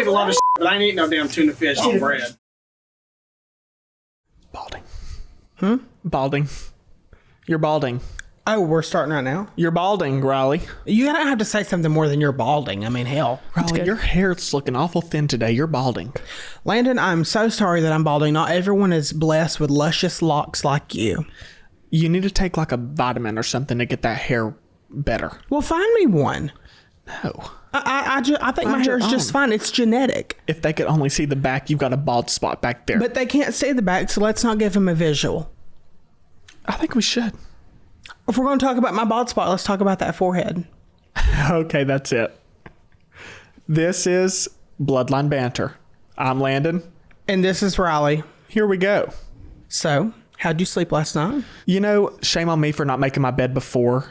eat a lot of shit, but I ain't eating no damn tuna fish on bread. Balding. Balding. You're balding. Oh, we're starting right now? You're balding, Riley. You gotta have to say something more than you're balding. I mean, hell. Riley, your hair's looking awful thin today. You're balding. Landon, I'm so sorry that I'm balding. Not everyone is blessed with luscious locks like you. You need to take like a vitamin or something to get that hair better. Well, find me one. No. I think my hair is just fine. It's genetic. If they could only see the back, you've got a bald spot back there. But they can't see the back, so let's not give them a visual. I think we should. If we're going to talk about my bald spot, let's talk about that forehead. Okay, that's it. This is Bloodline Banter. I'm Landon. And this is Riley. Here we go. So, how'd you sleep last night? You know, shame on me for not making my bed before.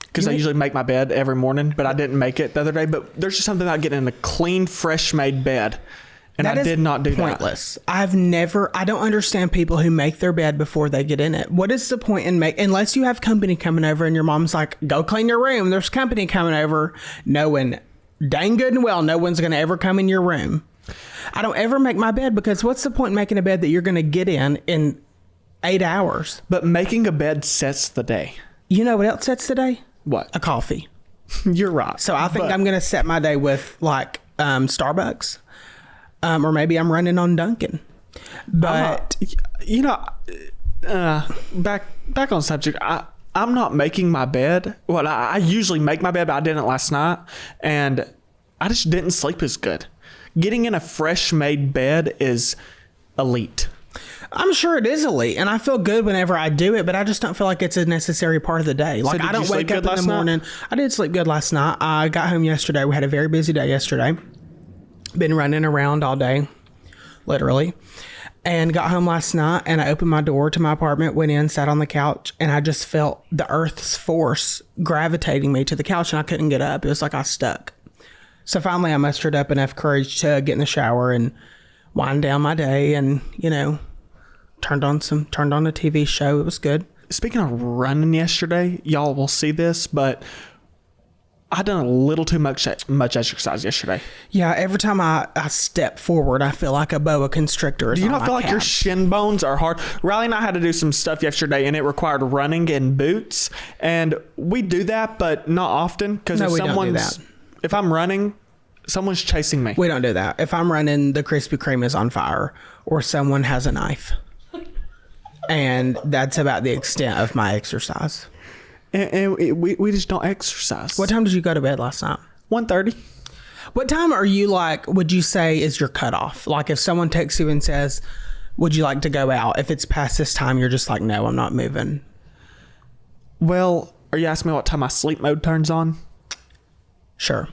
Because I usually make my bed every morning, but I didn't make it the other day. But there's just something about getting in a clean, fresh made bed. And I did not do pointless. That. I don't understand people who make their bed before they get in it. What is the point in unless you have company coming over and your mom's like, go clean your room. There's company coming over. Knowing dang good and well, no one's going to ever come in your room. I don't ever make my bed because what's the point in making a bed that you're going to get in 8 hours? But making a bed sets the day. You know what else sets the day? What? A coffee. You're right. So I think I'm going to set my day with like Starbucks. Or maybe I'm running on Dunkin'. But you know, back on subject, I'm not making my bed. Well, I usually make my bed, but I didn't last night, and I just didn't sleep as good. Getting in a fresh made bed is elite. I'm sure it is elite, and I feel good whenever I do it, but I just don't feel like it's a necessary part of the day. Like, I don't wake up in the morning. I did sleep good last night. I got home yesterday. We had a very busy day yesterday. Been running around all day, literally, and got home last night, and I opened my door to my apartment, went in, sat on the couch, and I just felt the earth's force gravitating me to the couch, and I couldn't get up. It was like I was stuck. So finally I mustered up enough courage to get in the shower and wind down my day, and turned on a TV show. It was good. Speaking of running yesterday, y'all will see this, but I done a little too much exercise yesterday. Yeah, every time I step forward, I feel like a boa constrictor. Do you not feel like your shin bones are hard? Riley and I had to do some stuff yesterday, and it required running in boots. And we do that, but not often. Because if I'm running, someone's chasing me. We don't do that. If I'm running, the Krispy Kreme is on fire, or someone has a knife. And that's about the extent of my exercise. And we just don't exercise. What time did you go to bed last night? 1:30. What time are you would you say is your cutoff? Like if someone texts you and says, would you like to go out? If it's past this time, you're just like, no, I'm not moving. Well, are you asking me what time my sleep mode turns on? Sure.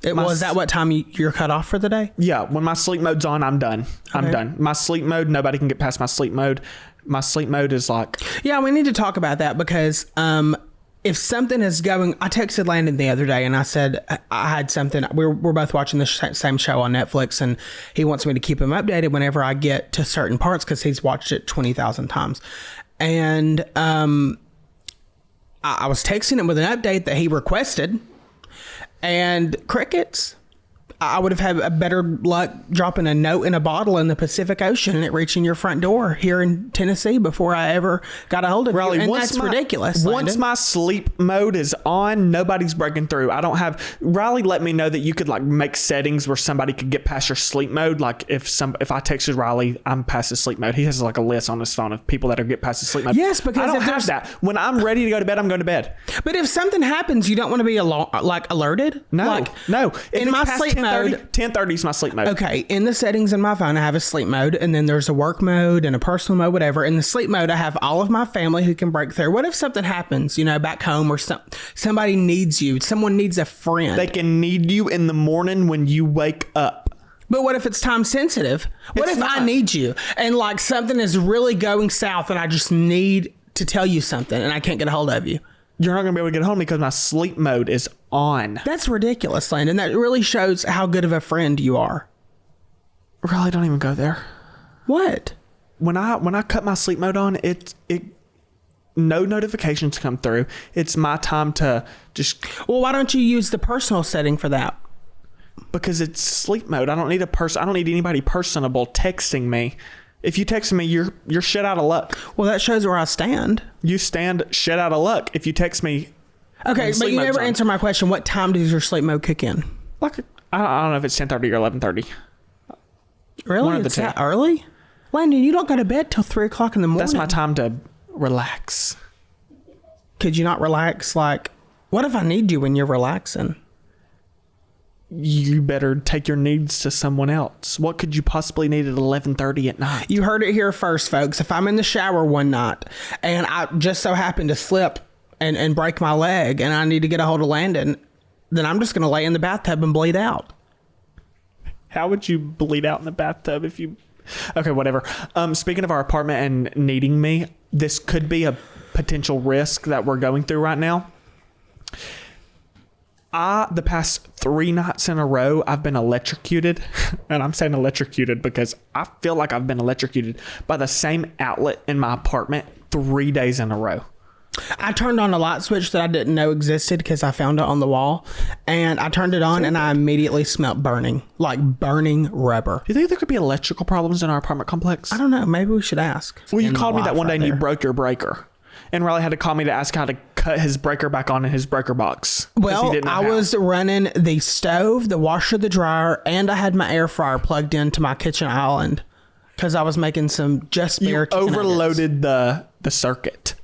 Is that what time you're cut off for the day? Yeah. When my sleep mode's on, I'm done. I'm done. My sleep mode, nobody can get past my sleep mode. My sleep mode is like... Yeah, we need to talk about that because if something is going... I texted Landon the other day and I said I had something... We're both watching the same show on Netflix, and he wants me to keep him updated whenever I get to certain parts because he's watched it 20,000 times. And I was texting him with an update that he requested, and crickets. I would have had a better luck dropping a note in a bottle in the Pacific Ocean and it reaching your front door here in Tennessee before I ever got a hold of you. And that's ridiculous. Once my sleep mode is on, nobody's breaking through. I don't have... Riley let me know that you could make settings where somebody could get past your sleep mode. Like if I texted Riley, I'm past his sleep mode. He has a list on his phone of people that are get past his sleep mode. Yes, because I don't have that. When I'm ready to go to bed, I'm going to bed. But if something happens, you don't want to be alerted? No. If in my sleep mode... 10:30 is my sleep mode. Okay, in the settings in my phone, I have a sleep mode, and then there's a work mode and a personal mode, whatever. In the sleep mode, I have all of my family who can break through. What if something happens, back home, or somebody needs you? Someone needs a friend. They can need you in the morning when you wake up. But what if it's time sensitive? What if I need you and something is really going south and I just need to tell you something and I can't get a hold of you? You're not going to be able to get home because my sleep mode is on. That's ridiculous, Landon. That really shows how good of a friend you are. Really, don't even go there. What? When I cut my sleep mode on, it no notifications come through. It's my time to just... Well, why don't you use the personal setting for that? Because it's sleep mode. I don't need I don't need anybody personable texting me. If you text me, you're shit out of luck. Well, that shows where I stand. You stand shit out of luck if you text me. Okay, but you never answer my question. What time does your sleep mode kick in? Like, I don't know if it's 10:30 or 11:30. Really? One of the It's two. that early? Landon, you don't go to bed till 3 o'clock in the morning. That's my time to relax. Could you not relax? Like, what if I need you when you're relaxing? You better take your needs to someone else. What could you possibly need at 11:30 at night? You heard it here first, folks. If I'm in the shower one night and I just so happen to slip and break my leg and I need to get a hold of Landon, then I'm just going to lay in the bathtub and bleed out. How would you bleed out in the bathtub if you... Okay, whatever. Speaking of our apartment and needing me, this could be a potential risk that we're going through right now. The past 3 nights in a row, I've been electrocuted. And I'm saying electrocuted because I feel like I've been electrocuted by the same outlet in my apartment 3 days in a row. I turned on a light switch that I didn't know existed because I found it on the wall. And I turned it on and I immediately smelled burning, like burning rubber. Do you think there could be electrical problems in our apartment complex? I don't know. Maybe we should ask. Well, you called me that one day and you broke. broke your breaker. And Riley had to call me to ask how to cut his breaker back on in his breaker box. Well, I was running the stove, the washer, the dryer, and I had my air fryer plugged into my kitchen island because I was making some just bare chicken nuggets. Overloaded the circuit.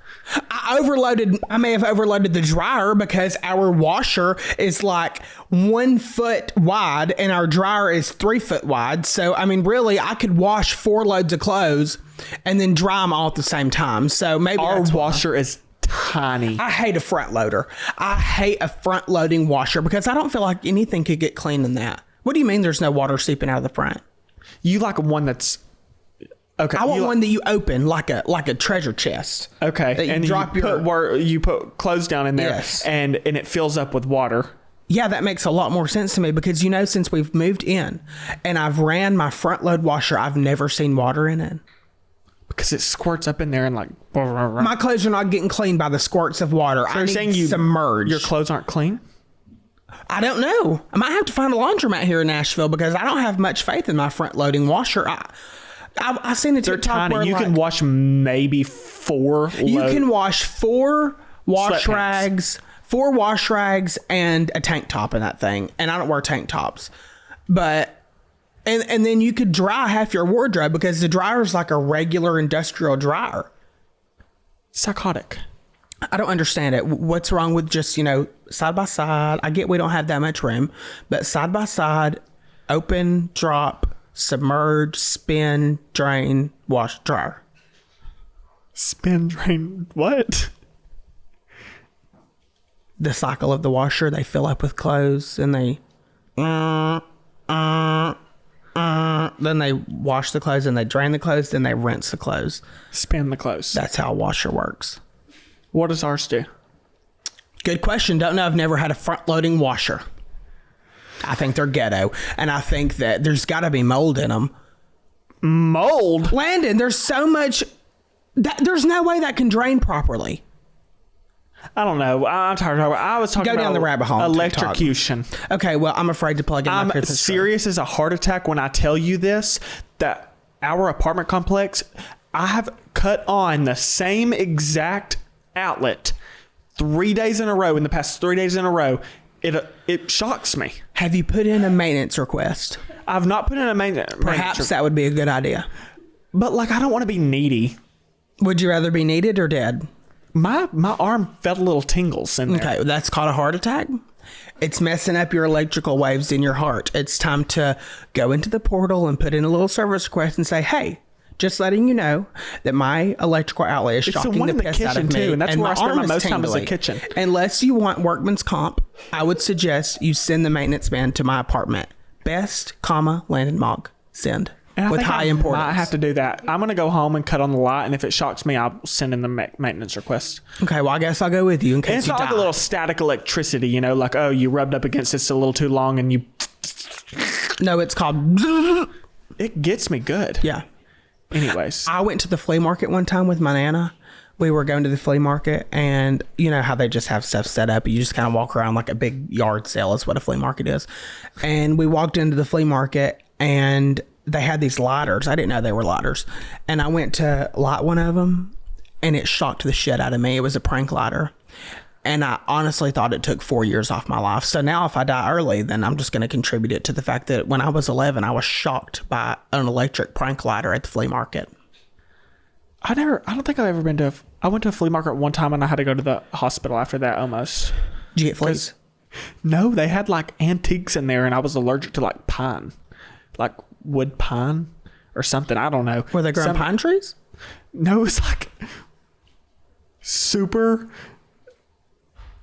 I may have overloaded the dryer because our washer is like 1 foot wide and our dryer is 3 foot wide. So, I mean, really, I could wash 4 loads of clothes and then dry them all at the same time. So maybe our washer is tiny. I hate a front loader. I hate a front loading washer because I don't feel like anything could get clean in that. What do you mean there's no water seeping out of the front? You like one that's... Okay. I want one that you open like a treasure chest. Okay. That and you put clothes down in there, yes, and it fills up with water. Yeah, that makes a lot more sense to me because, you know, since we've moved in and I've ran my front load washer, I've never seen water in it. Because it squirts up in there and like... My clothes are not getting cleaned by the squirts of water. So you're saying submerged. Your clothes aren't clean? I don't know. I might have to find a laundromat here in Nashville because I don't have much faith in my front loading washer. I've seen a TikTok. They're tiny. Where you can wash maybe 4 You can wash 4 wash rags, 4 wash rags and a tank top in that thing. And I don't wear tank tops. But and then you could dry half your wardrobe because the dryer is like a regular industrial dryer. Psychotic. I don't understand it. What's wrong with just, you know, side by side? I get we don't have that much room, but side by side, open, drop, submerge, spin, drain, wash, dryer. Spin, drain, what? The cycle of the washer, they fill up with clothes and they then they wash the clothes and they drain the clothes, then they rinse the clothes. Spin the clothes. That's how a washer works. What does ours do? Good question. Don't know. I've never had a front loading washer. I think they're ghetto. And I think that there's got to be mold in them. Mold? Landon, there's so much... there's no way that can drain properly. I don't know. I'm tired of it. I was talking about... Go down the rabbit hole. Electrocution. Okay, well, I'm afraid to plug in my Christmas tree. Serious as a heart attack when I tell you this, that our apartment complex, I have cut on the same exact outlet 3 days in a row. In the past 3 days in a row, it shocks me. Have you put in a maintenance request? I've not put in a maintenance. Perhaps that would be a good idea. But like, I don't want to be needy. Would you rather be needed or dead? My arm felt a little tingles in there. Okay, that's called a heart attack. It's messing up your electrical waves in your heart. It's time to go into the portal and put in a little service request and say, hey, just letting you know that my electrical outlet is shocking the piss out of me. Too, and that's where I spend my most time is the kitchen. Unless you want workman's comp, I would suggest you send the maintenance man to my apartment. Best, Landon Mauk, send. And with high importance. I have to do that. I'm going to go home and cut on the light, and if it shocks me, I'll send in the maintenance request. Okay, well, I guess I'll go with you in case you die. It's not like a little static electricity, you know, like, oh, you rubbed up against this a little too long, and you... No, it's called... It gets me good. Yeah. Anyways. I went to the flea market one time with my Nana. we were going to the flea market, and you know how they just have stuff set up. You just kind of walk around like a big yard sale is what a flea market is. And we walked into the flea market, and they had these lighters. I didn't know they were lighters. And I went to light one of them, and it shocked the shit out of me. It was a prank lighter. And I honestly thought it took 4 years off my life. So now if I die early, then I'm just going to contribute it to the fact that when I was 11, I was shocked by an electric prank lighter at the flea market. I don't think I've ever been to, I went to a flea market one time and I had to go to the hospital after that almost. Did you get fleas? No, they had like antiques in there and I was allergic to like pine, like wood pine or something. I don't know. Were they growing pine trees? No, it was like super,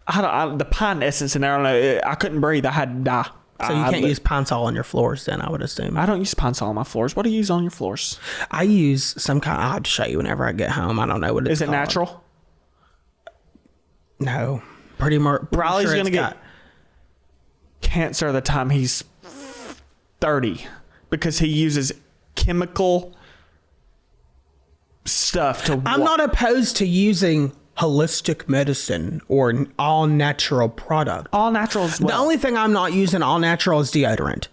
the pine essence in there. I don't know. I couldn't breathe. I had to die. So you can't use Pine Sol on your floors then, I would assume. I don't use Pine Sol on my floors. What do you use on your floors? I use some kind. I'll have to show you whenever I get home. I don't know what it's called. Is it called. natural? No. Pretty much. Riley's going to get cancer the time he's 30 because he uses chemical stuff to... I'm not opposed to using holistic medicine or an all natural product. All natural as well. The only thing I'm not using all natural is deodorant.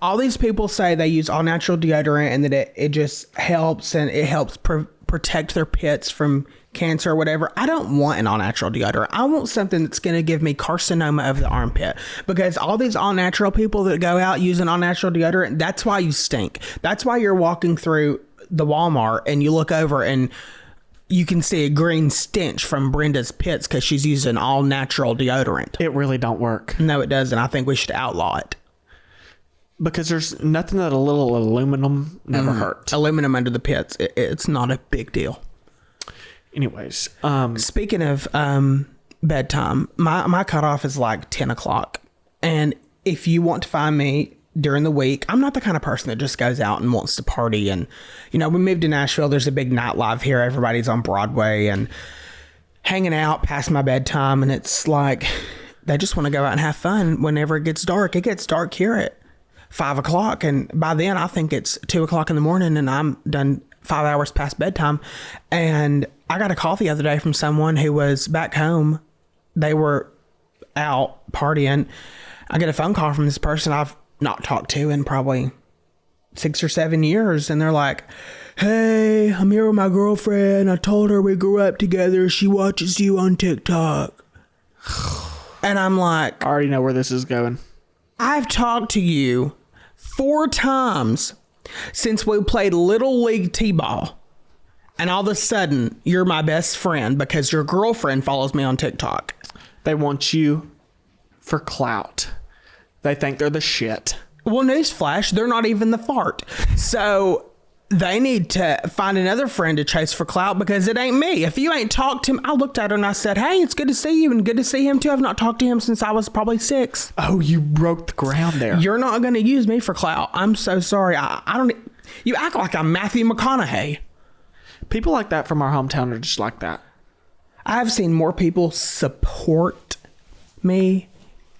All these people say they use all natural deodorant and that it just helps and it helps protect their pits from cancer or whatever. I don't want an all natural deodorant. I want something that's going to give me carcinoma of the armpit, because all these all natural people that go out using all natural deodorant, that's why you stink. That's why you're walking through the Walmart and you look over and you can see a green stench from Brenda's pits because she's using all natural deodorant. It really don't work. No, it doesn't. I think we should outlaw it. Because there's nothing that a little aluminum never hurt. Aluminum under the pits, it's not a big deal. Anyways. Speaking of bedtime, my cutoff is like 10 o'clock. And if you want to find me during the week, I'm not the kind of person that just goes out and wants to party. And, you know, we moved to Nashville. There's a big nightlife here. Everybody's on Broadway and hanging out past my bedtime. And it's like, they just want to go out and have fun whenever it gets dark. It gets dark here at 5 o'clock. And by then I think it's 2 o'clock in the morning and I'm done 5 hours past bedtime. And I got a call the other day from someone who was back home. They were out partying. I get a phone call from this person I've not talked to in probably 6 or 7 years, and they're like, hey, I'm here with my girlfriend. I told her we grew up together. She watches you on TikTok. And I'm like, I already know where this is going. I've talked to you 4 times since we played Little League T-ball, and all of a sudden you're my best friend because your girlfriend follows me on TikTok. They want you for clout. They think they're the shit. Well, newsflash, they're not even the fart. So they need to find another friend to chase for clout because it ain't me. If you ain't talked to him, I looked at her and I said, hey, it's good to see you and good to see him too. I've not talked to him since I was probably 6. Oh, you broke the ground there. You're not going to use me for clout. I'm so sorry. I don't... You act like I'm Matthew McConaughey. People like that from our hometown are just like that. I've seen more people support me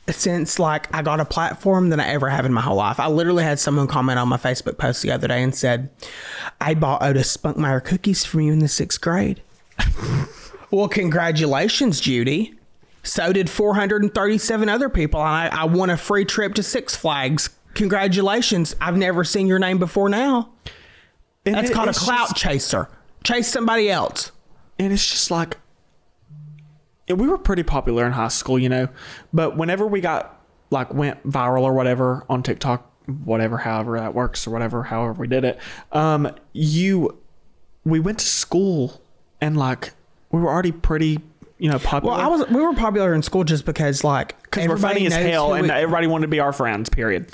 since like I got a platform than I ever have in my whole life. I literally had someone comment on my Facebook post the other day and said, I bought Otis Spunkmeyer cookies from you in the 6th grade. Well, congratulations, Judy. So did 437 other people. And I won a free trip to Six Flags. Congratulations. I've never seen your name before now. And that's called a clout chaser. Chase somebody else. And it's just like, we were pretty popular in high school, you know, but whenever we got like went viral or whatever on TikTok, whatever, however that works or whatever, however we did it, we went to school and like we were already pretty, you know, popular. Well, we were popular in school just because like we're funny as hell and everybody wanted to be our friends, period.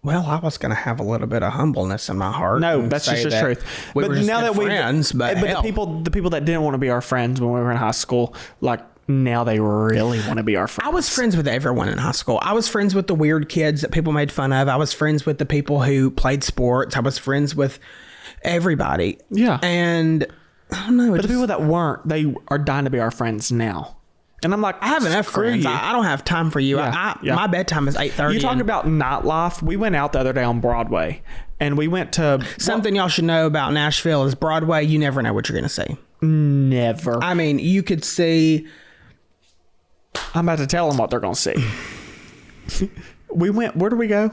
Well, I was going to have a little bit of humbleness in my heart. No, that's just the truth. We were just now that friends, but the people that didn't want to be our friends when we were in high school, like now they really want to be our friends. I was friends with everyone in high school. I was friends with the weird kids that people made fun of. I was friends with the people who played sports. I was friends with everybody. Yeah. And I don't know. But the people that weren't, they are dying to be our friends now. And I'm like, I have enough friends. I don't have time for you. Yeah. My bedtime is 8:30. You talking about nightlife? We went out the other day on Broadway, and we went to something y'all should know about Nashville is Broadway. You never know what you're going to see. Never. I mean, you could see. I'm about to tell them what they're going to see. We went, where do we go?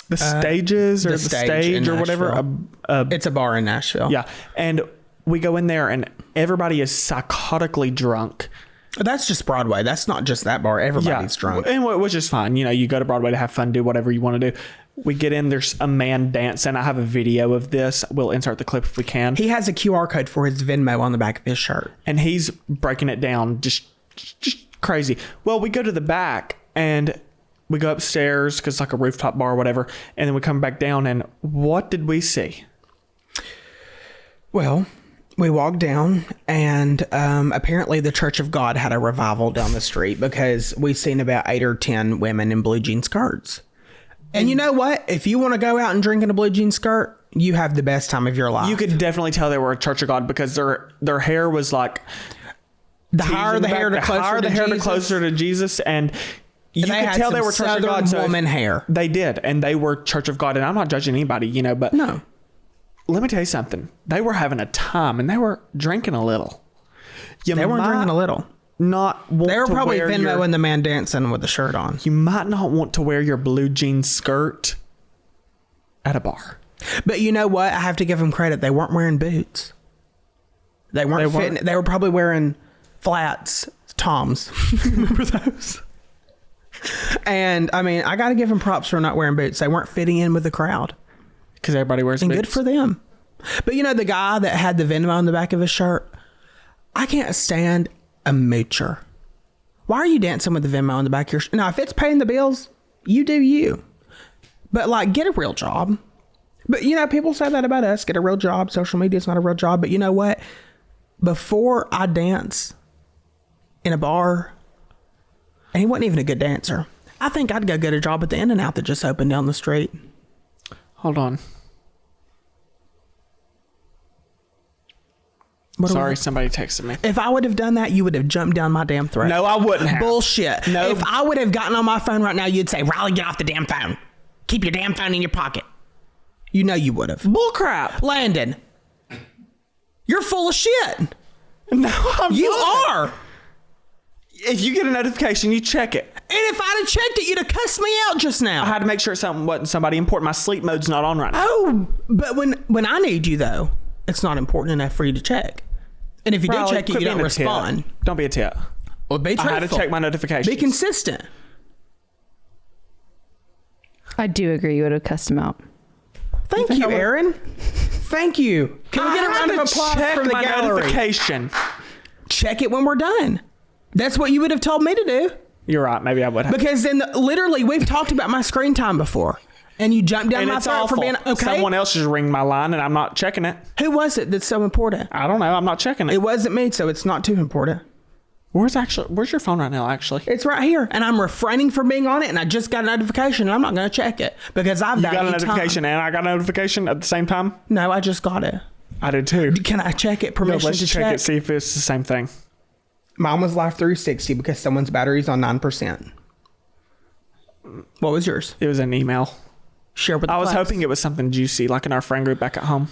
The stages or the stage or whatever. It's a bar in Nashville. Yeah. And we go in there and everybody is psychotically drunk. That's just Broadway. That's not just that bar. Everybody's drunk. And which is fine. You know, you go to Broadway to have fun, do whatever you want to do. We get in, there's a man dancing. I have a video of this. We'll insert the clip if we can. He has a QR code for his Venmo on the back of his shirt. And he's breaking it down. Just crazy. Well, we go to the back and we go upstairs because it's like a rooftop bar or whatever. And then we come back down and what did we see? Well, we walked down and apparently the Church of God had a revival down the street because we seen about 8 or 10 women in blue jean skirts. And you know what? If you want to go out and drink in a blue jean skirt, you have the best time of your life. You could definitely tell they were a Church of God because their hair was like... The higher the hair, the closer to Jesus. And you could tell they were Church of God. Woman hair. They did. And they were Church of God. And I'm not judging anybody, you know, but... No. Let me tell you something. They were having a time and they were drinking a little. They weren't drinking a little. They were probably Venmoing the man dancing with the shirt on. You might not want to wear your blue jean skirt at a bar. But you know what? I have to give them credit. They weren't wearing boots. They weren't fitting. They were probably wearing flats, Toms. Remember those? And I mean, I got to give them props for not wearing boots. They weren't fitting in with the crowd. Because everybody wears boots. And good for them. But you know, the guy that had the Venmo on the back of his shirt, I can't stand a moocher. Why are you dancing with the Venmo on the back of your shirt? Now, if it's paying the bills, you do you. But like, get a real job. But you know, people say that about us. Get a real job. Social media is not a real job. But you know what? Before I dance in a bar, and he wasn't even a good dancer, I think I'd go get a job at the In-N-Out that just opened down the street. Hold on. Sorry, somebody texted me. If I would have done that, you would have jumped down my damn throat. No, I wouldn't have. Bullshit. No. If I would have gotten on my phone right now, you'd say, Riley, get off the damn phone. Keep your damn phone in your pocket. You know you would have. Bullcrap. Landon, you're full of shit. No, I'm You not. are. If you get a notification, you check it. And if I'd have checked it, you'd have cussed me out just now. I had to make sure something wasn't somebody important. My sleep mode's not on right now. Oh, but when I need you, though, it's not important enough for you to check. And if you do check it, you don't respond. Don't be a tit. Well, be truthful. I had to check my notifications. Be consistent. I do agree. You would have cussed him out. Thank you, Aaron. Thank you. Can we get a round of applause for the gallery? Notification. Check it when we're done. That's what you would have told me to do. You're right. Maybe I would have. Because then, literally, we've talked about my screen time before. And you jumped down my throat for being okay. Someone else is ringing my line and I'm not checking it. Who was it that's so important? I don't know. I'm not checking it. It wasn't me, so it's not too important. Where's your phone right now, actually? It's right here. And I'm refraining from being on it. And I just got a notification and I'm not going to check it because I've got a notification and I got a notification at the same time? No, I just got it. I did too. Can I check it? Permission let's to check it, see if it's the same thing. Mine was Life 360 because someone's battery's on 9%. What was yours? It was an email. Share with the I was class. hoping it was something juicy, like in our friend group back at home.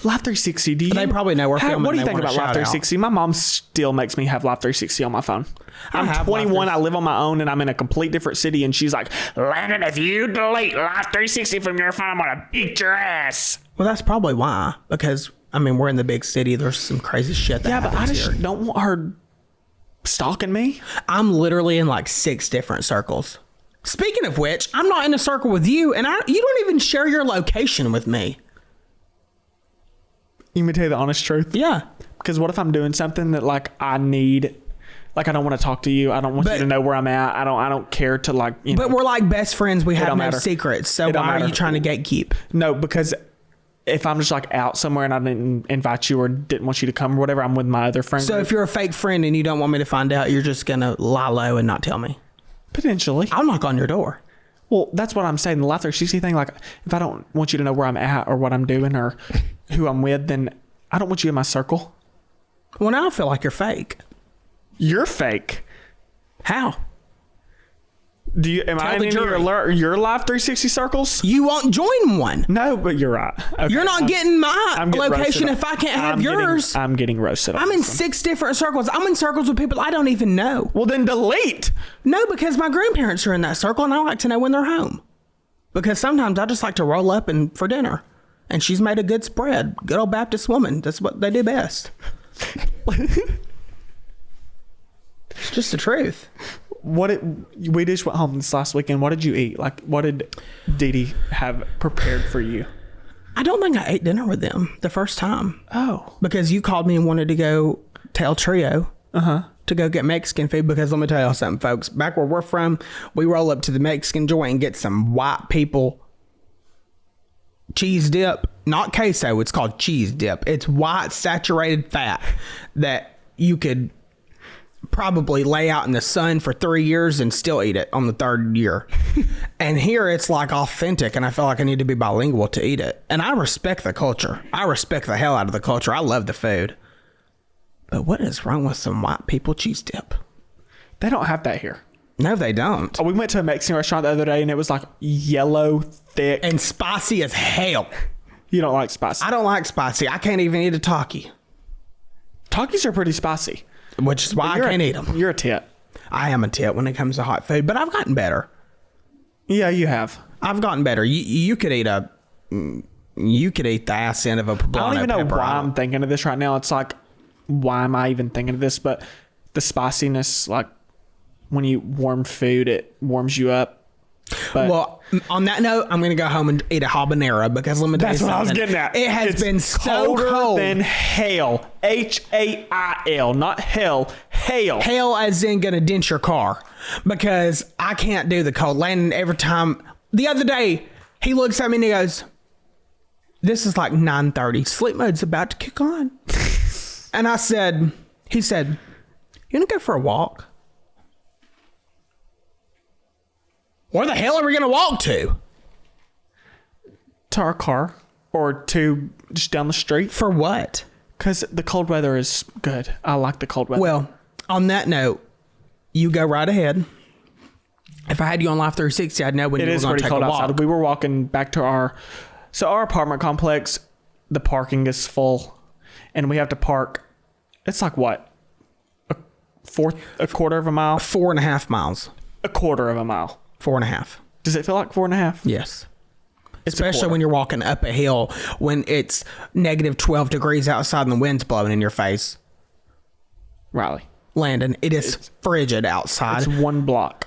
Live 360, They probably know we're filming. What do you think about Live 360? My mom still makes me have Live 360 on my phone. I'm 21, I live on my own, and I'm in a complete different city, and she's like, Landon, if you delete Live 360 from your phone, I'm going to beat your ass. Well, that's probably why. Because, I mean, we're in the big city. There's some crazy shit that happens but I just here. don't want her stalking me. I'm literally in like 6 different circles. Speaking of which, I'm not in a circle with you, and you don't even share your location with me. You may tell you the honest truth? Yeah. Because what if I'm doing something that like I need, like I don't want to talk to you. I don't want you to know where I'm at. I don't care to like, you know. But we're like best friends. We have no matter. secrets. So why are you trying to gatekeep? No, because if I'm just like out somewhere and I didn't invite you or didn't want you to come or whatever, I'm with my other friends. So if you're a fake friend and you don't want me to find out, you're just going to lie low and not tell me? Potentially. I'll knock on your door. Well, that's what I'm saying. The Live 360 thing, like if I don't want you to know where I'm at or what I'm doing or who I'm with, then I don't want you in my circle. Well, now I feel like you're fake. You're fake. How? Am I in your live 360 circles? You won't join one. No, but you're right. Okay. You're not getting my location if I can't have yours. I'm getting roasted. I'm in 6 different circles. I'm in circles with people I don't even know. Well, then delete. No, because my grandparents are in that circle and I like to know when they're home. Because sometimes I just like to roll up for dinner. And she's made a good spread. Good old Baptist woman. That's what they do best. Just the truth. We just went home this last weekend. What did you eat? Like, what did Dee Dee have prepared for you? I don't think I ate dinner with them the first time. Oh. Because you called me and wanted to go tell Trio to go get Mexican food. Because let me tell y'all something, folks. Back where we're from, we roll up to the Mexican joint and get some white people cheese dip. Not queso. It's called cheese dip. It's white saturated fat that you could probably lay out in the sun for 3 years and still eat it on the 3rd year. And here it's like authentic, and I feel like I need to be bilingual to eat it. And I respect the culture. I respect the hell out of the culture. I love the food. But what is wrong with some white people cheese dip? They don't have that here. No, they don't. We went to a Mexican restaurant the other day, and it was like yellow, thick. And spicy as hell. You don't like spicy? I don't like spicy. I can't even eat a Taki. Takis are pretty spicy. Which is why I can't eat them. You're a tit. I am a tit when it comes to hot food, but I've gotten better. Yeah, you have. I've gotten better. You could eat the ass end of a poblano. I don't even know pepper. why I'm thinking of this right now. It's like, why am I even thinking of this? But the spiciness, like when you warm food, it warms you up. But well, on that note, I'm going to go home and eat a habanero because let me tell you something. That's what I was getting at. It has been so cold. Than hail. Hail, not hell. Hail. Hail as in going to dent your car because I can't do the cold. Landon, every time. The other day, he looks at me and he goes, this is like 9:30. Sleep mode's about to kick on. And he said, you want to go for a walk? Where the hell are we going to walk to? To our car or to just down the street. For what? Because the cold weather is good. I like the cold weather. Well, on that note, you go right ahead. If I had you on Live 360, I'd know when you were going to take a walk. Outside. We were walking back to our apartment complex. The parking is full, and we have to park. It's like what? A quarter of a mile? 4.5 miles. A quarter of a mile. 4.5. Does it feel like 4.5? Yes. Especially when you're walking up a hill when it's negative 12 degrees outside and the wind's blowing in your face. Riley. Landon, it's frigid outside. It's 1 block.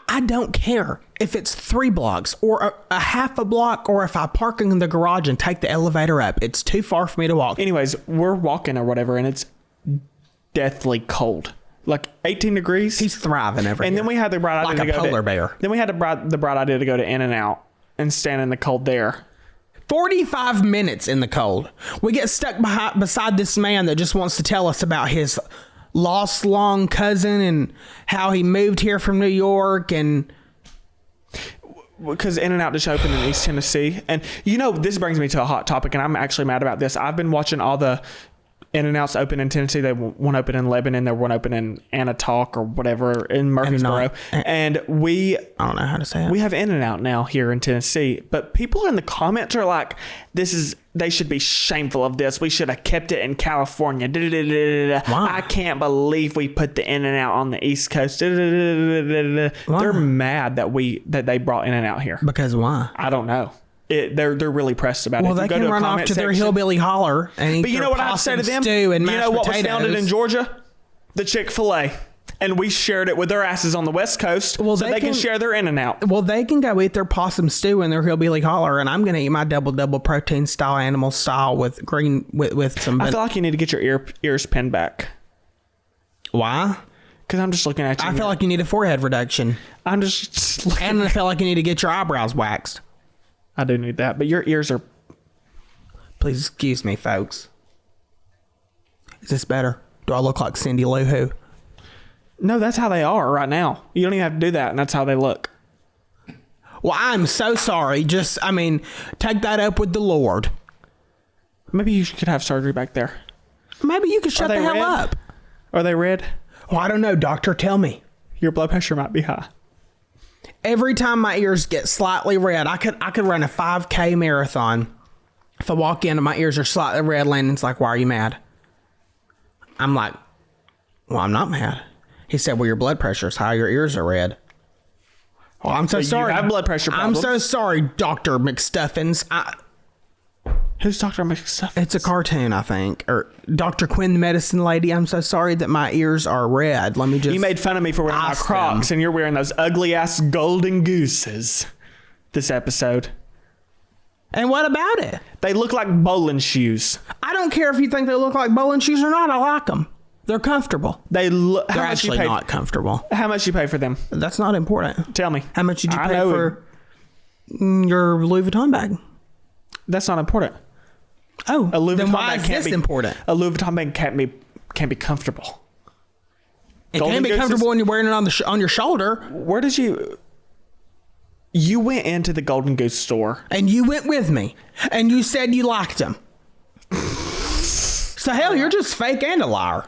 I don't care if it's 3 blocks or a half a block or if I park in the garage and take the elevator up. It's too far for me to walk. Anyways, we're walking or whatever, and it's deathly cold. Like 18 degrees. He's thriving over here. And then we had the bright idea to go like a polar bear. Then we had the bright idea to go to In-N-Out and stand in the cold there. 45 minutes in the cold. We get stuck beside this man that just wants to tell us about his lost long cousin and how he moved here from New York and... Because In-N-Out just opened in East Tennessee. And, this brings me to a hot topic, and I'm actually mad about this. I've been watching all the In-N-Out's open in Tennessee. They one open in Lebanon. They one open in Anatok or whatever in Murfreesboro. And I don't know how to say it. We have In-N-Out now here in Tennessee. But people in the comments are like, they should be shameful of this. We should have kept it in California. Wow. I can't believe we put the In-N-Out on the East Coast. They're mad that they brought In-N-Out here. Because why? I don't know. They're really pressed about it. Well, they can run off to their hillbilly holler and eat. But you know what I say to them? You know what was founded in Georgia? The Chick-fil-A. And we shared it with their asses on the West Coast, so they can share their In-N-Out. Well, they can go eat their possum stew and their hillbilly holler, and I'm going to eat my double protein style animal style with some. I feel like you need to get your ears pinned back. Why? Because I'm just looking at you. I feel like you need a forehead reduction. I'm just looking. And I feel like you need to get your eyebrows waxed. I do need that, but your ears are... Please excuse me, folks. Is this better? Do I look like Cindy Lou Who? No, that's how they are right now. You don't even have to do that, and that's how they look. Well, I'm so sorry. Take that up with the Lord. Maybe you could have surgery back there. Maybe you could shut the hell up. Are they red? Well, I don't know. Doctor, tell me. Your blood pressure might be high. Every time my ears get slightly red, I could run a 5K marathon. If I walk in and my ears are slightly red, Landon's like, why are you mad? I'm like, well, I'm not mad. He said, well, your blood pressure is high. Your ears are red. Well, I'm so sorry. You have blood pressure problems. I'm so sorry, Dr. McStuffins. Who's Dr. McStuffins? It's a cartoon, I think. Or Dr. Quinn, the medicine lady. I'm so sorry that my ears are red. Let me just... You made fun of me for wearing my Crocs, and you're wearing those ugly-ass golden gooses this episode. And what about it? They look like bowling shoes. I don't care if you think they look like bowling shoes or not. I like them. They're comfortable. They're actually not comfortable. How much you pay for them? That's not important. Tell me. How much did you pay for your Louis Vuitton bag? That's not important. Oh, a Louis then Vuitton why bag is can't this be important? A Louis Vuitton bag can't be comfortable. It can't be comfortable when you're wearing it on your shoulder. Where did you went into the Golden Goose store. And you went with me. And you said you liked them. So hell, you're just fake and a liar.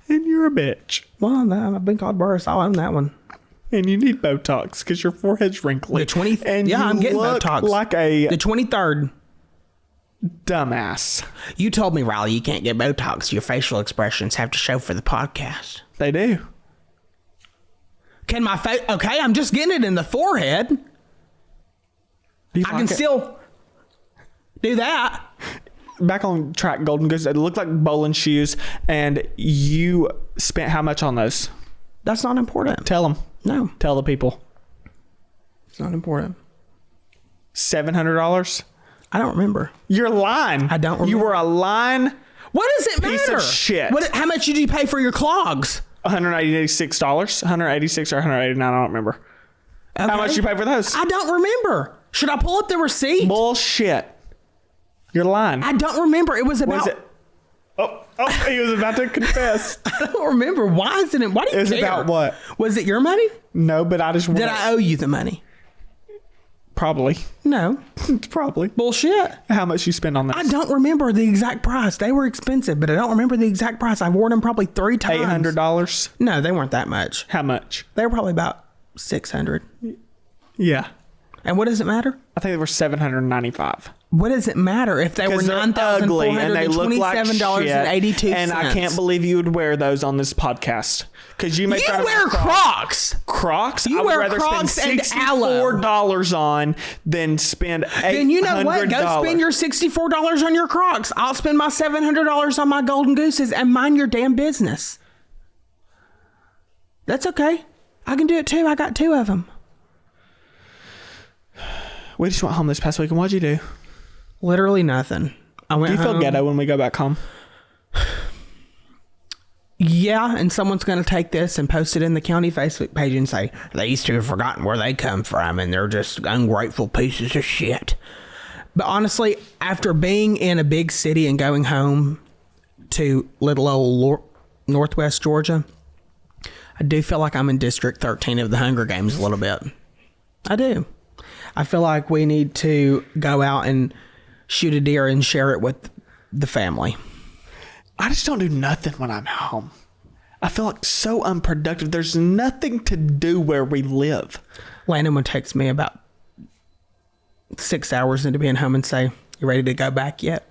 And you're a bitch. Well, I've been called worse. I'll own that one. And you need Botox because your forehead's wrinkly. The 20th. And yeah, I'm getting Botox. Like the 23rd. Dumbass. You told me, Riley, you can't get Botox. Your facial expressions have to show for the podcast. They do. Can my face... Okay, I'm just getting it in the forehead. I can still do that. Back on track, Golden Goose. They look like bowling shoes. And you spent how much on those? That's not important. Tell them. No. Tell the people. It's not important. $700? I don't remember. You're lying. I don't remember. You were a lying What does it piece matter? of shit. How much did you pay for your clogs? $186. $186 or $189. I don't remember. Okay. How much you pay for those? I don't remember. Should I pull up the receipt? Bullshit. You're lying. I don't remember. It was about... What is it? Oh, he was about to confess. I don't remember. Why isn't it? Why do you care? It was about what? Was it your money? No, but I just... Did I owe you the money? Probably. No. Probably. Bullshit. How much you spend on this? I don't remember the exact price. They were expensive, but I don't remember the exact price. I've worn them probably 3 times. $800? No, they weren't that much. How much? They were probably about $600. Yeah. And what does it matter? I think they were $795. What does it matter if they were $9,427.82? And I can't believe you would wear those on this podcast. Because you wear Crocs. Crocs? You wear Crocs and aloe. $64 on than spend $800. Then you know what? Go spend your $64 on your Crocs. I'll spend my $700 on my Golden Gooses and mind your damn business. That's okay. I can do it too. I got 2 of them. We just went home this past week, and what'd you do? Literally nothing. I went home. Do you feel ghetto when we go back home? Yeah, and someone's going to take this and post it in the county Facebook page and say, these two have forgotten where they come from, and they're just ungrateful pieces of shit. But honestly, after being in a big city and going home to little old Northwest Georgia, I do feel like I'm in District 13 of the Hunger Games a little bit. I do. I feel like we need to go out and shoot a deer and share it with the family. I just don't do nothing when I'm home. I feel like so unproductive. There's nothing to do where we live. Landon would text me about 6 hours into being home and say, you ready to go back yet?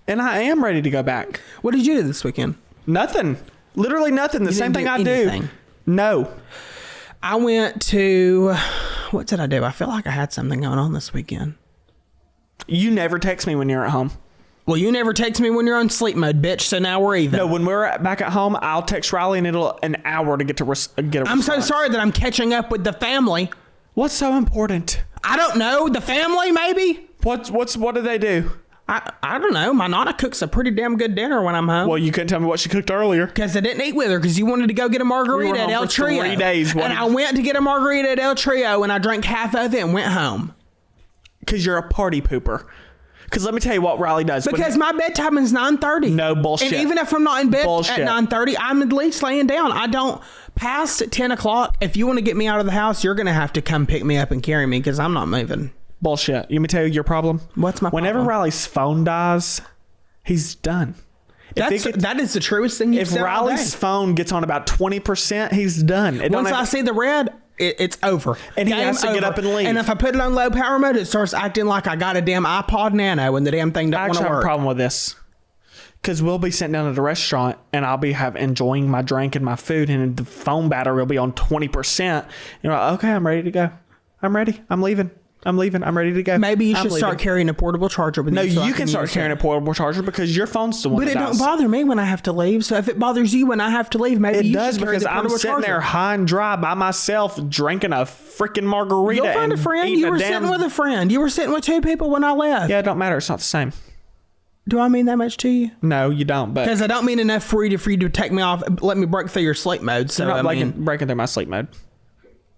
And I am ready to go back. What did you do this weekend? Nothing. Literally nothing. The same thing I do. No. I went to... What did I do? I feel like I had something going on this weekend. You never text me when you're at home. Well, you never text me when you're on sleep mode, bitch, so now we're even. No, when we're back at home, I'll text Riley and it'll an hour to get a response. I'm so sorry that I'm catching up with the family. What's so important? I don't know. The family, maybe? What do they do? I don't know. My Nana cooks a pretty damn good dinner when I'm home. Well, you couldn't tell me what she cooked earlier. Because I didn't eat with her because you wanted to go get a margarita at El Trio. 3 days. And I went to get a margarita at El Trio and I drank half of it and went home. Because you're a party pooper. Because let me tell you what Riley does. Because my bedtime is 9:30. No bullshit. And even if I'm not in bed bullshit. at 9:30, I'm at least laying down. I don't past 10 o'clock. If you want to get me out of the house, you're going to have to come pick me up and carry me because I'm not moving. Bullshit. Let me tell you your problem. What's my Whenever problem? Riley's phone dies, he's done. That is the truest thing you've said all day. If Riley's phone gets on about 20%, he's done. Once I see the red, it's over. And he has to get up and leave. And if I put it on low power mode, it starts acting like I got a damn iPod Nano and the damn thing don't want to work. I have a problem with this. Because we'll be sitting down at a restaurant and I'll be enjoying my drink and my food, and the phone battery will be on 20%. And you're like, okay, I'm ready to go. I'm ready. I'm leaving. I'm ready to go. Maybe you should start carrying a portable charger with you. No, you can start carrying a portable charger because your phone's the one that does. But it don't bother me when I have to leave. So if it bothers you when I have to leave, maybe it you does, should carry because the I'm portable sitting charger. there high and dry by myself drinking a freaking margarita. You'll find a friend. You were sitting with a friend. You were sitting with 2 people when I left. Yeah, it don't matter. It's not the same. Do I mean that much to you? No, you don't. But because I don't mean enough for you to take me off, let me break through your sleep mode. So you're not breaking through my sleep mode.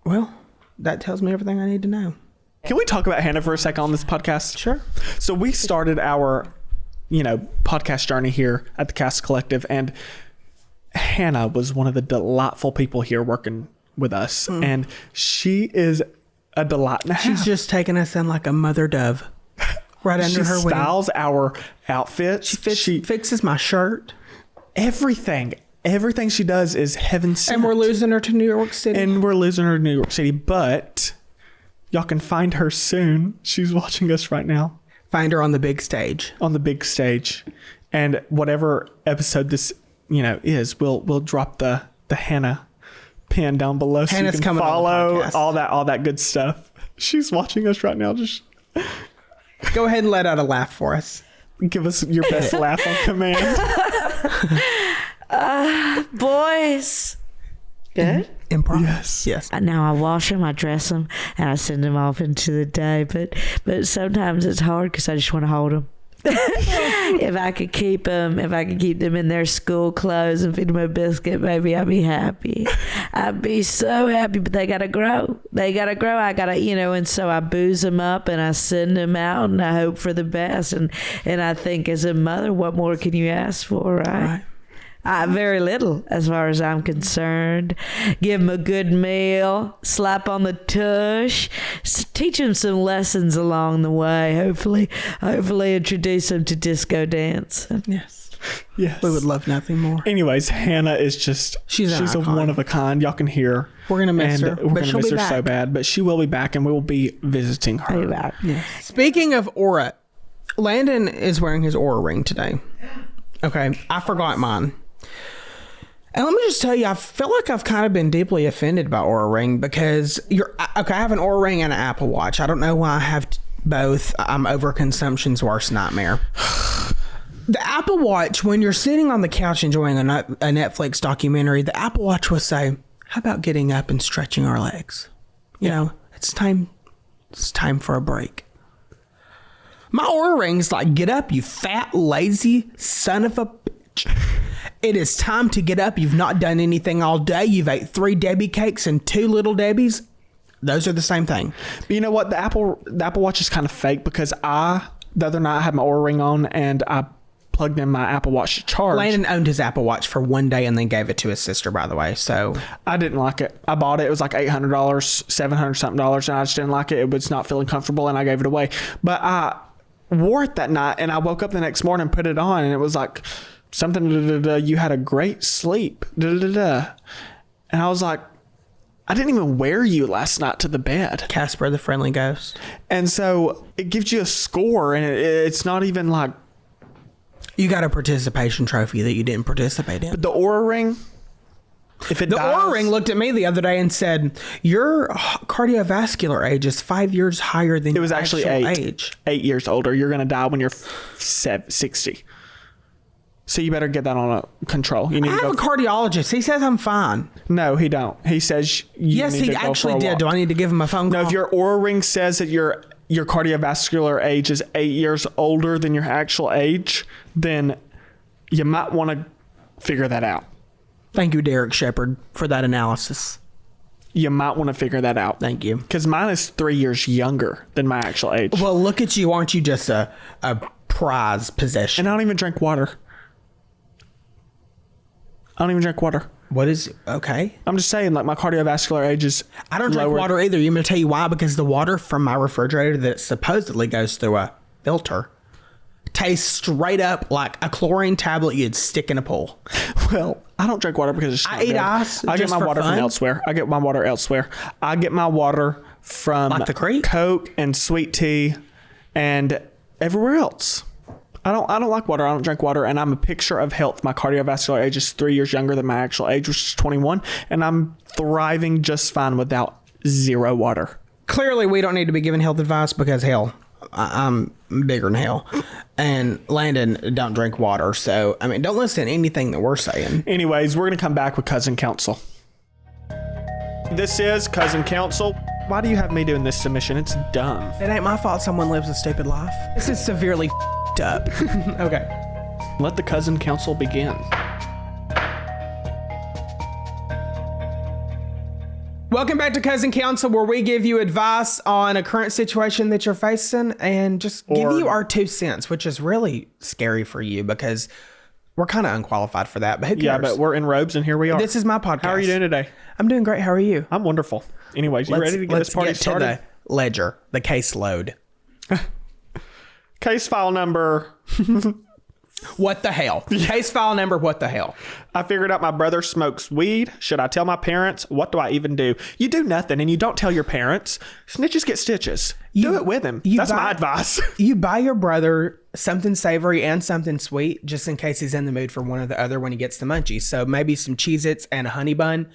Well, that tells me everything I need to know. Can we talk about Hannah for a second on this podcast? Sure. So we started our, podcast journey here at the Cast Collective, and Hannah was one of the delightful people here working with us, and she is a delight and a half. She's just taking us in like a mother dove, right under her wing. She styles our outfits. She fixes my shirt. Everything she does is heaven sent. And we're losing her to New York City. But y'all can find her soon. She's watching us right now. Find her on the big stage. And whatever episode this, is, we'll drop the Hannah pin down below. Hannah's so you can coming follow all that good stuff. She's watching us right now. Just go ahead and let out a laugh for us. Give us your best laugh on command. Boys. Good? Improv. Yes. Now I wash them, I dress them, and I send them off into the day. But sometimes it's hard because I just want to hold them. If I could keep them in their school clothes and feed them a biscuit, maybe I'd be happy. I'd be so happy, but they gotta grow. I gotta, and so I booze them up and I send them out and I hope for the best. And I think as a mother, what more can you ask for, right? Very little, as far as I'm concerned. Give them a good meal, slap on the tush, teach them some lessons along the way. Hopefully introduce them to disco dance. Yes. We would love nothing more. Anyways, Hannah is just she's a one of a kind. Y'all can hear. We're gonna miss her. We're gonna miss her so bad, but she will be back, and we will be visiting her. I'll be back. Yeah. Speaking of Oura, Landon is wearing his Oura ring today. Okay, I forgot mine. And let me just tell you, I feel like I've kind of been deeply offended by Oura Ring because I have an Oura Ring and an Apple Watch. I don't know why I have both. I'm overconsumption's worst nightmare. The Apple Watch, when you're sitting on the couch enjoying a Netflix documentary, the Apple Watch will say, "How about getting up and stretching our legs? It's time for a break." My Oura Ring's like, "Get up, you fat, lazy son of a bitch. It is time to get up. You've not done anything all day. You've ate 3 Debbie cakes and 2 Little Debbies." Those are the same thing. But you know what? The Apple Watch is kind of fake because the other night I had my Oura Ring on and I plugged in my Apple Watch to charge. Landon owned his Apple Watch for 1 day and then gave it to his sister, by the way. So I didn't like it. I bought it. It was like $800, $700 something, and I just didn't like it. It was not feeling comfortable and I gave it away. But I wore it that night and I woke up the next morning and put it on and it was like something, you had a great sleep. And I was like, I didn't even wear you last night to the bed. Casper the Friendly Ghost. And so it gives you a score and it's not even like. You got a participation trophy that you didn't participate in. But the Oura Ring, Oura Ring looked at me the other day and said, "Your cardiovascular age is 5 years higher than your actual age. 8 years older. You're going to die when you're 60. So you better get that on a control. You need I to have a cardiologist. He says I'm fine. No, he don't. He says yes, he actually did. Do I need to give him a phone call? No, if your Oura Ring says that your cardiovascular age is 8 years older than your actual age, then you might want to figure that out. Thank you, Derek Shepard, for that analysis. You might want to figure that out. Thank you. Because mine is 3 years younger than my actual age. Well, look at you. Aren't you just a prize possession? And I don't even drink water. What is okay? I'm just saying, like, my cardiovascular age is I don't drink water either. I'm going to tell you why. Because the water from my refrigerator that supposedly goes through a filter tastes straight up like a chlorine tablet you'd stick in a pool. Well, I don't drink water because it's I eat ice. I get just my for water fun. from elsewhere. I get my water from Like the creek? Coke and sweet tea and everywhere else. I don't like water. I don't drink water, and I'm a picture of health. My cardiovascular age is 3 years younger than my actual age, which is 21, and I'm thriving just fine without zero water. Clearly, we don't need to be giving health advice because hell, I'm bigger than hell. And Landon don't drink water. So, I mean, don't listen to anything that we're saying. Anyways, we're going to come back with Cousin Counsel. This is Cousin Counsel. Why do you have me doing this submission? It's dumb. It ain't my fault someone lives a stupid life. This is severely up. Okay. Let the Cousin Counsel begin. Welcome back to Cousin Counsel, where we give you advice on a current situation that you're facing and just give you our 2 cents, which is really scary for you because we're kind of unqualified for that. But who cares? Yeah, but we're in robes and here we are. This is my podcast. How are you doing today? I'm doing great. How are you? I'm wonderful. Anyways, you ready to get this party started? To the ledger, the case load. Case file number. What the hell? Case file number, what the hell? I figured out my brother smokes weed. Should I tell my parents? What do I even do? You do nothing and you don't tell your parents. Snitches get stitches. Do it with him. That's my advice. You buy your brother something savory and something sweet just in case he's in the mood for one or the other when he gets the munchies. So maybe some Cheez-Its and a honey bun.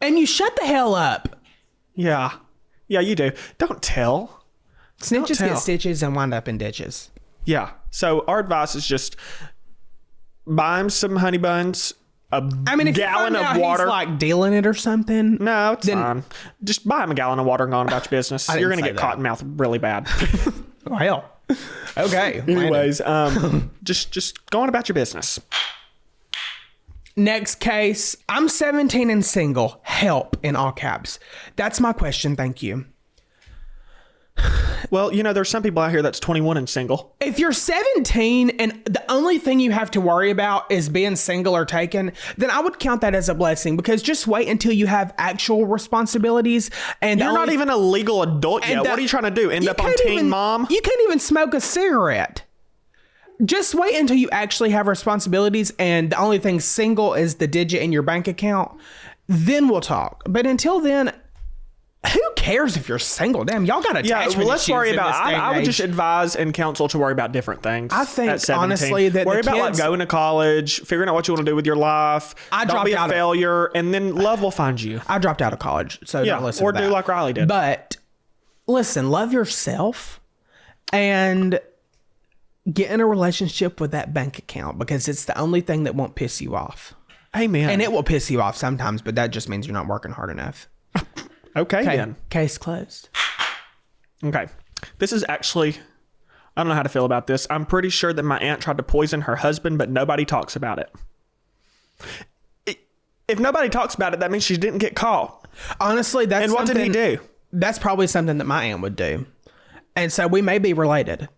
And you shut the hell up. Yeah. Yeah, you do. Don't tell. Snitches get stitches and wind up in ditches. Yeah. So our advice is just buy him some honey buns, if gallon you of find out water. He's like dealing it or something. No, it's fine. Just buy him a gallon of water and go on about your business. You're going to get cotton mouth really bad. Oh, hell. Okay. Anyways, just go on about your business. Next case. I'm 17 and single. Help in all caps. That's my question. Thank you. Well, there's some people out here that's 21 and single. If you're 17 and the only thing you have to worry about is being single or taken, then I would count that as a blessing because just wait until you have actual responsibilities. And you're not even a legal adult yet. What are you trying to do? End up on Teen Mom? You can't even smoke a cigarette. Just wait until you actually have responsibilities and the only thing single is the digit in your bank account. Then we'll talk. But until then, who cares if you're single? Damn, y'all got attachment issues. Let's worry about. I would age. just advise and counsel to worry about different things. I think at 17. honestly that worry the about kids, like going to college, figuring out what you want to do with your life. Don't be a failure, and then love will find you. I dropped out of college, so don't listen or to that. do like Riley did. But listen, love yourself and get in a relationship with that bank account because it's the only thing that won't piss you off. Amen. And it will piss you off sometimes, but that just means you're not working hard enough. Okay, then. Case closed. Okay. This is actually, I don't know how to feel about this. I'm pretty sure that my aunt tried to poison her husband, but nobody talks about it. If nobody talks about it, that means she didn't get caught. Honestly, that's And what did he do? That's probably something that my aunt would do. And so we may be related.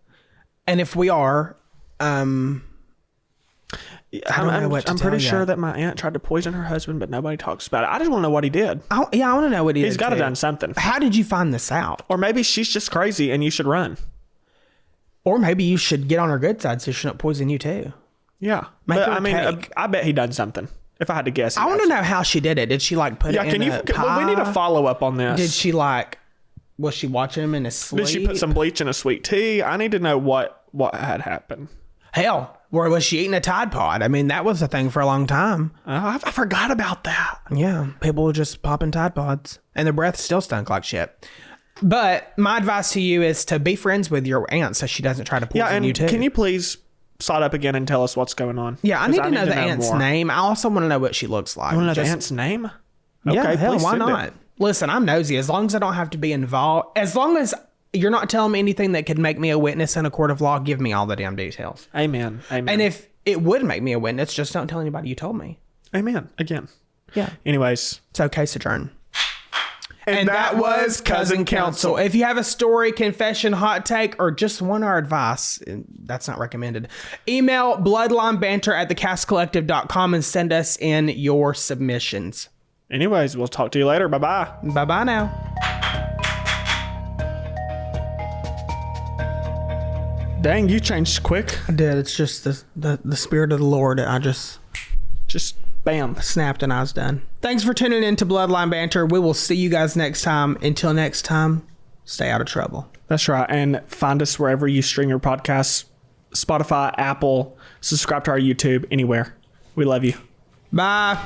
And if we are, I'm pretty sure that my aunt tried to poison her husband, but nobody talks about it. I just want to know what he did. I want to know what he did. He's got to have done something. How did you find this out? Or maybe she's just crazy and you should run. Or maybe you should get on her good side so she don't poison you too. Yeah. Make But her a I mean, cake. I bet he done something. If I had to guess. I want to know how she did it. Did she like put it in a pie? Well, we need a follow up on this. Did she was she watching him in his sleep? Did she put some bleach in a sweet tea? I need to know what had happened. Hell, or was she eating a Tide Pod? I mean, that was a thing for a long time. I forgot about that. Yeah, people were just popping Tide Pods, and their breath still stunk like shit. But my advice to you is to be friends with your aunt so she doesn't try to poison you too. Can you please side up again and tell us what's going on? Yeah, I need to know the aunt's name. I also want to know what she looks like. You want to know the aunt's name? Yeah, Okay, hell, please why send not? it. Listen, I'm nosy. As long as I don't have to be involved, as long as you're not telling me anything that could make me a witness in a court of law, give me all the damn details. Amen. And if it would make me a witness, just don't tell anybody you told me. Amen. Again. Yeah. Anyways. So case adjourned. And that was Cousin Counsel. If you have a story, confession, hot take, or just want our advice, that's not recommended. Email bloodlinebanter@thecastcollective.com and send us in your submissions. Anyways, we'll talk to you later. Bye-bye. Bye-bye now. Dang, you changed quick. I did. It's just the spirit of the Lord. I just bam. snapped and I was done. Thanks for tuning in to Bloodline Banter. We will see you guys next time. Until next time, stay out of trouble. That's right. And find us wherever you stream your podcasts. Spotify, Apple. Subscribe to our YouTube, anywhere. We love you. Bye.